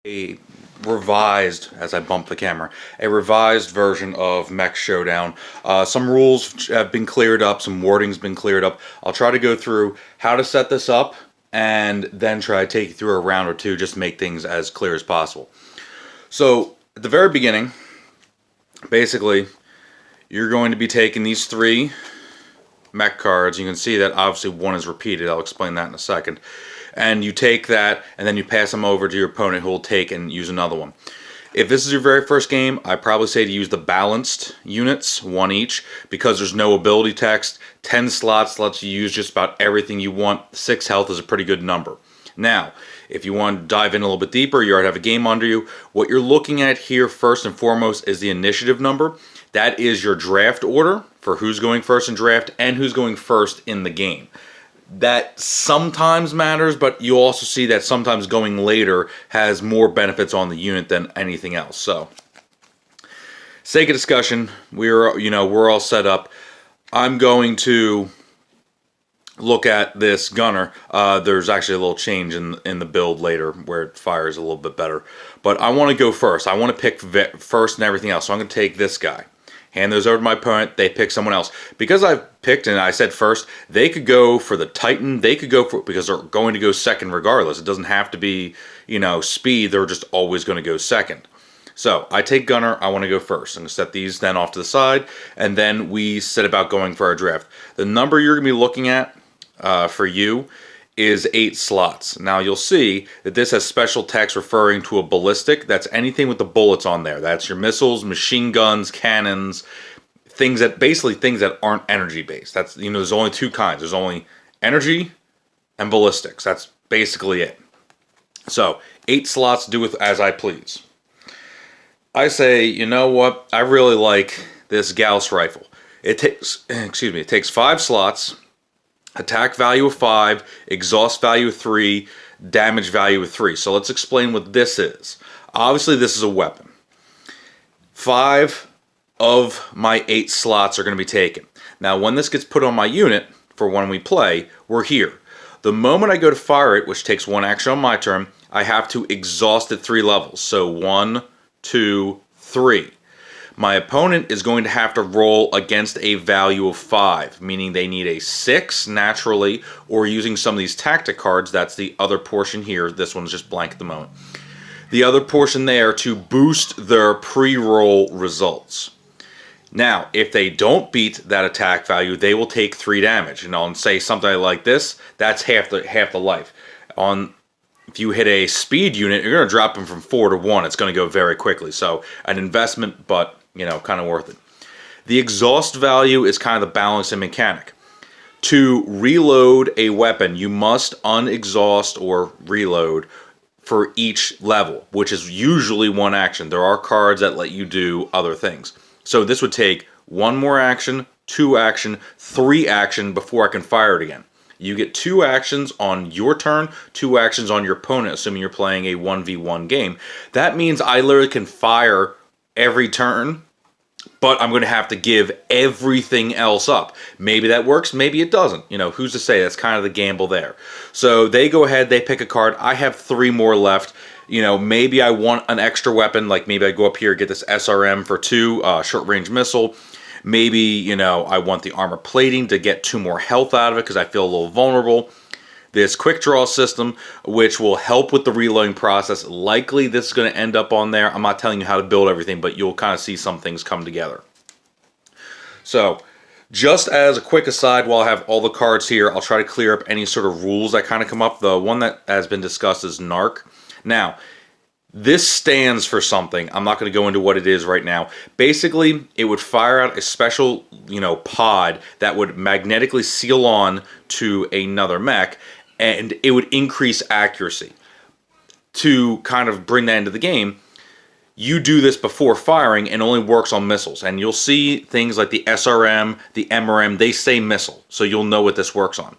a revised, as I bump the camera, a revised version of Mech Showdown. Some rules have been cleared up, some wording's been cleared up. I'll try to go through how to set this up and then try to take you through a round or two just to make things as clear as possible. So, at the very beginning, basically, you're going to be taking these three Mech cards. You can see that obviously one is repeated. I'll explain that in a second. And you take that, and then you pass them over to your opponent who will take and use another one. If this is your very first game, I probably say to use the balanced units, one each, because there's no ability text. 10 slots lets you use just about everything you want. 6 health is a pretty good number. Now, if you want to dive in a little bit deeper, you already have a game under you. What you're looking at here first and foremost is the initiative number. That is your draft order for who's going first in draft and who's going first in the game. That sometimes matters, but you also see that sometimes going later has more benefits on the unit than anything else. So, sake of discussion, we're all set up. I'm going to look at this gunner. There's actually a little change in the build later where it fires a little bit better. But I want to go first. I want to pick first and everything else. So I'm going to take this guy. Hand those over to my opponent, they pick someone else. Because I've picked and I said first, they could go for the Titan, they could go for, because they're going to go second regardless. It doesn't have to be, speed, they're just always going to go second. So, I take Gunner, I want to go first. I'm going to set these then off to the side, and then we set about going for our draft. The number you're going to be looking at for you is 8 slots. Now you'll see that this has special text referring to a ballistic. That's anything with the bullets on there. That's your missiles, machine guns, cannons, things that aren't energy based. That's, there's only 2 kinds. There's only energy and ballistics. That's basically it. So 8 slots, do with as I please. I say, you know what? I really like this Gauss rifle. It takes 5 slots. Attack value of 5, exhaust value of 3, damage value of 3. So let's explain what this is. Obviously, this is a weapon. 5 of my 8 slots are going to be taken. Now, when this gets put on my unit, for when we play, we're here. The moment I go to fire it, which takes 1 action on my turn, I have to exhaust it 3 levels. So 1, 2, 3. My opponent is going to have to roll against a value of 5, meaning they need a 6 naturally, or using some of these tactic cards, that's the other portion here. This one's just blank at the moment. The other portion there to boost their pre-roll results. Now, if they don't beat that attack value, they will take 3 damage. And I'll say something like this, that's half the life. If you hit a speed unit, you're going to drop them from 4 to 1. It's going to go very quickly. So, an investment, but kind of worth it. The exhaust value is kind of the balancing mechanic. To reload a weapon, you must unexhaust or reload for each level, which is usually 1 action. There are cards that let you do other things. So this would take 1 more action, 2 action, 3 action before I can fire it again. You get 2 actions on your turn, 2 actions on your opponent, assuming you're playing a 1v1 game. That means I literally can fire every turn, but I'm going to have to give everything else up. Maybe that works, maybe it doesn't. Who's to say? That's kind of the gamble there. So they go ahead, they pick a card. I have 3 more left. Maybe I want an extra weapon, like maybe I go up here and get this SRM for 2, short-range missile. Maybe, I want the armor plating to get 2 more health out of it because I feel a little vulnerable. This quick draw system, which will help with the reloading process. Likely this is going to end up on there. I'm not telling you how to build everything, but you'll kind of see some things come together. So, just as a quick aside, while I have all the cards here, I'll try to clear up any sort of rules that kind of come up. The one that has been discussed is NARC. Now, this stands for something. I'm not going to go into what it is right now. Basically, it would fire out a special, pod that would magnetically seal on to another mech, and it would increase accuracy. To kind of bring that into the game, you do this before firing and only works on missiles. And you'll see things like the SRM, the MRM, they say missile, so you'll know what this works on.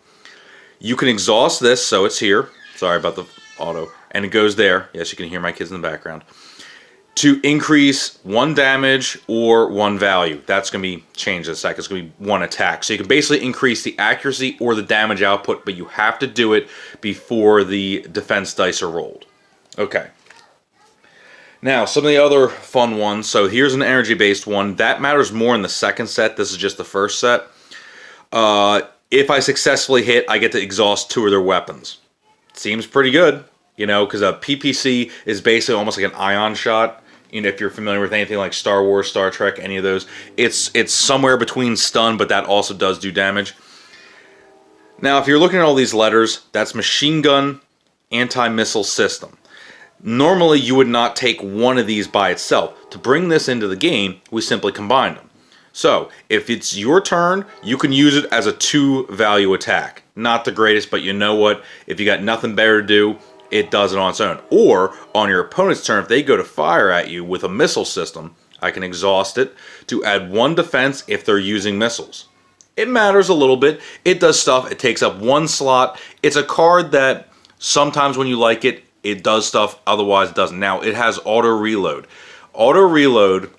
You can exhaust this, so it's here. Sorry about the auto. And it goes there. Yes, you can hear my kids in the background. To increase 1 damage or 1 value. That's going to be changed in a second. It's going to be 1 attack. So you can basically increase the accuracy or the damage output, but you have to do it before the defense dice are rolled. Okay. Now, some of the other fun ones. So here's an energy-based one. That matters more in the second set. This is just the first set. If I successfully hit, I get to exhaust 2 of their weapons. Seems pretty good, you know, because a PPC is basically almost like an ion shot. You know, if you're familiar with anything like Star Wars, Star Trek, any of those, it's somewhere between stun, but that also does do damage. Now, if you're looking at all these letters, that's machine gun, anti-missile system. Normally, you would not take one of these by itself. To bring this into the game, we simply combine them. So, if it's your turn, you can use it as a 2-value attack. Not the greatest, but you know what? If you got nothing better to do, it does it on its own. Or, on your opponent's turn, if they go to fire at you with a missile system, I can exhaust it to add 1 defense if they're using missiles. It matters a little bit. It does stuff. It takes up 1 slot. It's a card that sometimes when you like it, it does stuff, otherwise it doesn't. Now, it has auto reload. Auto reload,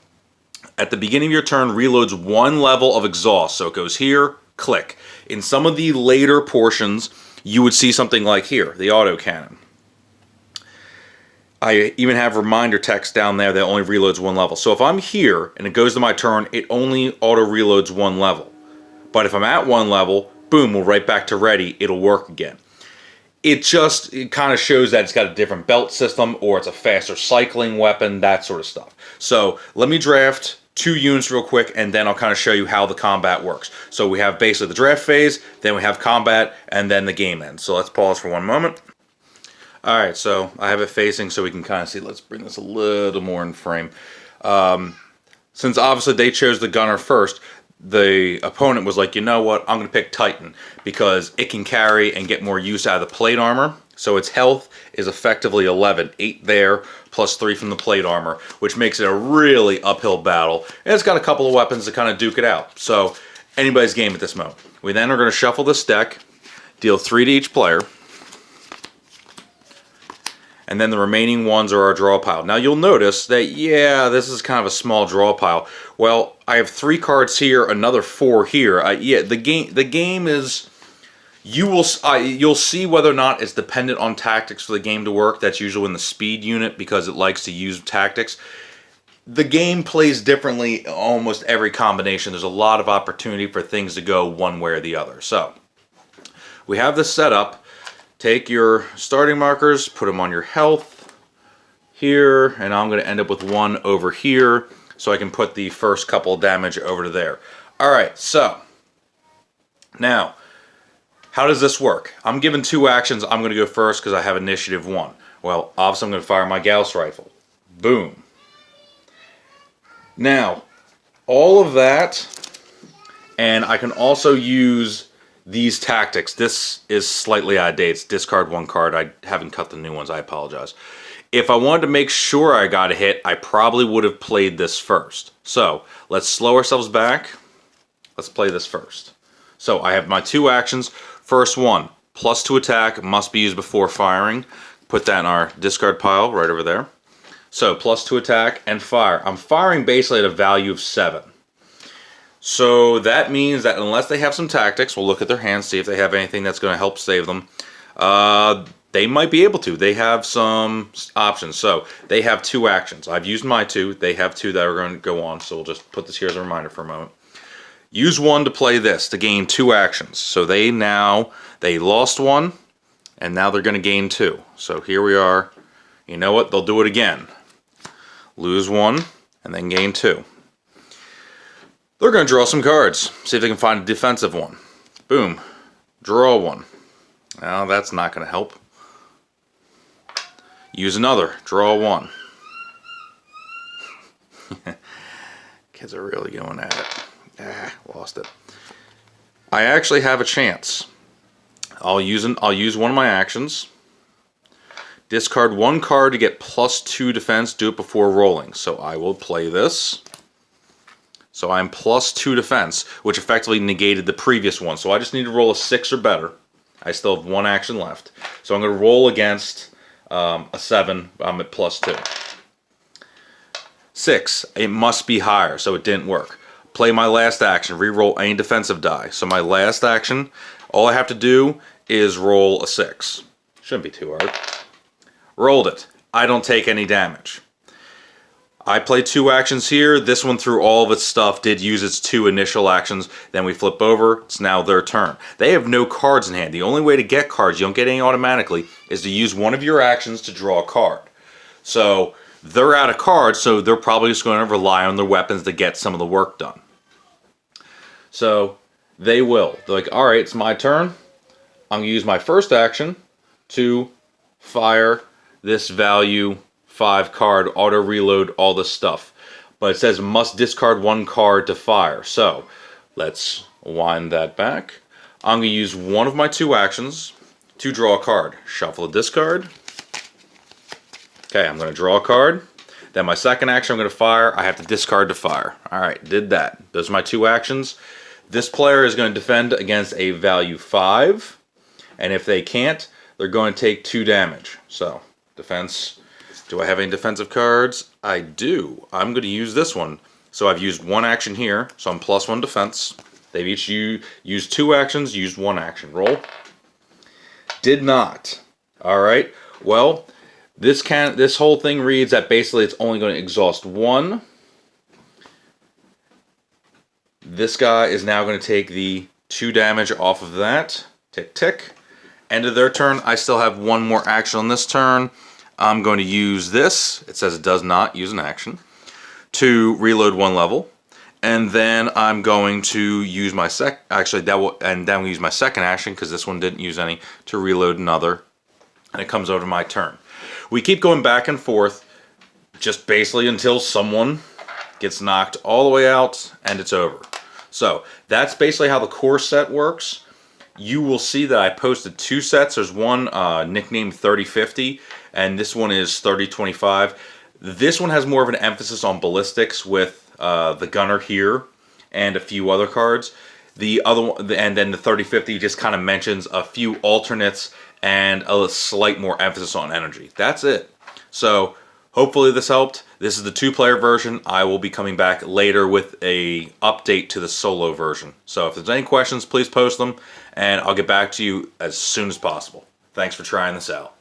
at the beginning of your turn, reloads 1 level of exhaust. So it goes here, click. In some of the later portions, you would see something like here, the auto cannon. I even have reminder text down there that only reloads 1 level. So if I'm here and it goes to my turn, it only auto reloads 1 level. But if I'm at 1 level, boom, we're right back to ready. It'll work again. It kind of shows that it's got a different belt system, or it's a faster cycling weapon, that sort of stuff. So let me draft 2 units real quick, and then I'll kind of show you how the combat works. So we have basically the draft phase, then we have combat, and then the game ends. So let's pause for 1 moment. Alright, so I have it facing so we can kind of see. Let's bring this a little more in frame. Since obviously they chose the gunner first, the opponent was like, you know what, I'm going to pick Titan because it can carry and get more use out of the plate armor. So its health is effectively 11, 8 there, plus 3 from the plate armor, which makes it a really uphill battle. And it's got a couple of weapons to kind of duke it out. So anybody's game at this moment. We then are going to shuffle this deck, deal 3 to each player, and then the remaining ones are our draw pile. Now you'll notice that, yeah, this is kind of a small draw pile. Well, I have 3 cards here, another 4 here. Yeah, the game is, you'll see whether or not it's dependent on tactics for the game to work. That's usually in the speed unit because it likes to use tactics. The game plays differently almost every combination. There's a lot of opportunity for things to go one way or the other. So we have this set up. Take your starting markers, put them on your health here, and I'm going to end up with 1 over here so I can put the first couple of damage over to there. Alright, so now, how does this work? I'm given 2 actions. I'm going to go first because I have initiative 1. Well, obviously I'm going to fire my Gauss rifle. Boom. Now, all of that, and I can also use these tactics. This is slightly out of date. It's discard 1 card. I haven't cut the new ones. I apologize. If I wanted to make sure I got a hit, I probably would have played this first. So let's slow ourselves back. Let's play this first. So I have my 2 actions. First one, +2 attack, must be used before firing. Put that in our discard pile right over there. So +2 attack and fire. I'm firing basically at a value of 7. So that means that unless they have some tactics, we'll look at their hands, see if they have anything that's going to help save them. They might be able to. They have some options. So they have 2 actions. I've used my 2. They have 2 that are going to go on. So we'll just put this here as a reminder for a moment. Use 1 to play this to gain 2 actions. So they lost 1, and now they're going to gain 2. So here we are. You know what? They'll do it again. Lose 1, and then gain 2. They're going to draw some cards. See if they can find a defensive one. Boom. Draw 1. Now that's not going to help. Use another. Draw 1. Kids are really going at it. Lost it. I actually have a chance. I'll use one of my actions. Discard 1 card to get +2 defense. Do it before rolling. So I will play this. So I'm +2 defense, which effectively negated the previous one. So I just need to roll a 6 or better. I still have 1 action left. So I'm going to roll against a 7. I'm at +2. 6. It must be higher, so it didn't work. Play my last action. Reroll any defensive die. So my last action, all I have to do is roll a 6. Shouldn't be too hard. Rolled it. I don't take any damage. I played 2 actions here. This one, through all of its stuff, did use its 2 initial actions. Then we flip over. It's now their turn. They have no cards in hand. The only way to get cards, you don't get any automatically, is to use one of your actions to draw a card. So they're out of cards, so they're probably just going to rely on their weapons to get some of the work done. So they will. They're like, all right, it's my turn. I'm going to use my first action to fire this value 5 card, auto reload, all this stuff. But it says must discard 1 card to fire. So let's wind that back. I'm going to use one of my 2 actions to draw a card. Shuffle a discard. Okay, I'm going to draw a card. Then my second action, I'm going to fire. I have to discard to fire. All right, did that. Those are my 2 actions. This player is going to defend against a value 5. And if they can't, they're going to take 2 damage. So, defense. Do I have any defensive cards? I do. I'm going to use this one. So I've used 1 action here, so I'm +1 defense. They've each used 2 actions, used 1 action. Roll. Did not. Alright, well, this whole thing reads that basically it's only going to exhaust 1. This guy is now going to take the 2 damage off of that. Tick, tick. End of their turn. I still have 1 more action on this turn. I'm going to use this. It says it does not use an action to reload 1 level, and then I'm going to use my then we'll use my second action because this one didn't use any to reload another, and it comes over to my turn. We keep going back and forth, just basically until someone gets knocked all the way out and it's over. So that's basically how the core set works. You will see that I posted 2 sets. There's one nicknamed 3050, and this one is 3025. This one has more of an emphasis on ballistics with the gunner here and a few other cards. The other one, and then the 3050 just kind of mentions a few alternates and a slight more emphasis on energy. That's it. So hopefully this helped. This is the 2-player version. I will be coming back later with a update to the solo version. So if there's any questions, please post them, and I'll get back to you as soon as possible. Thanks for trying this out.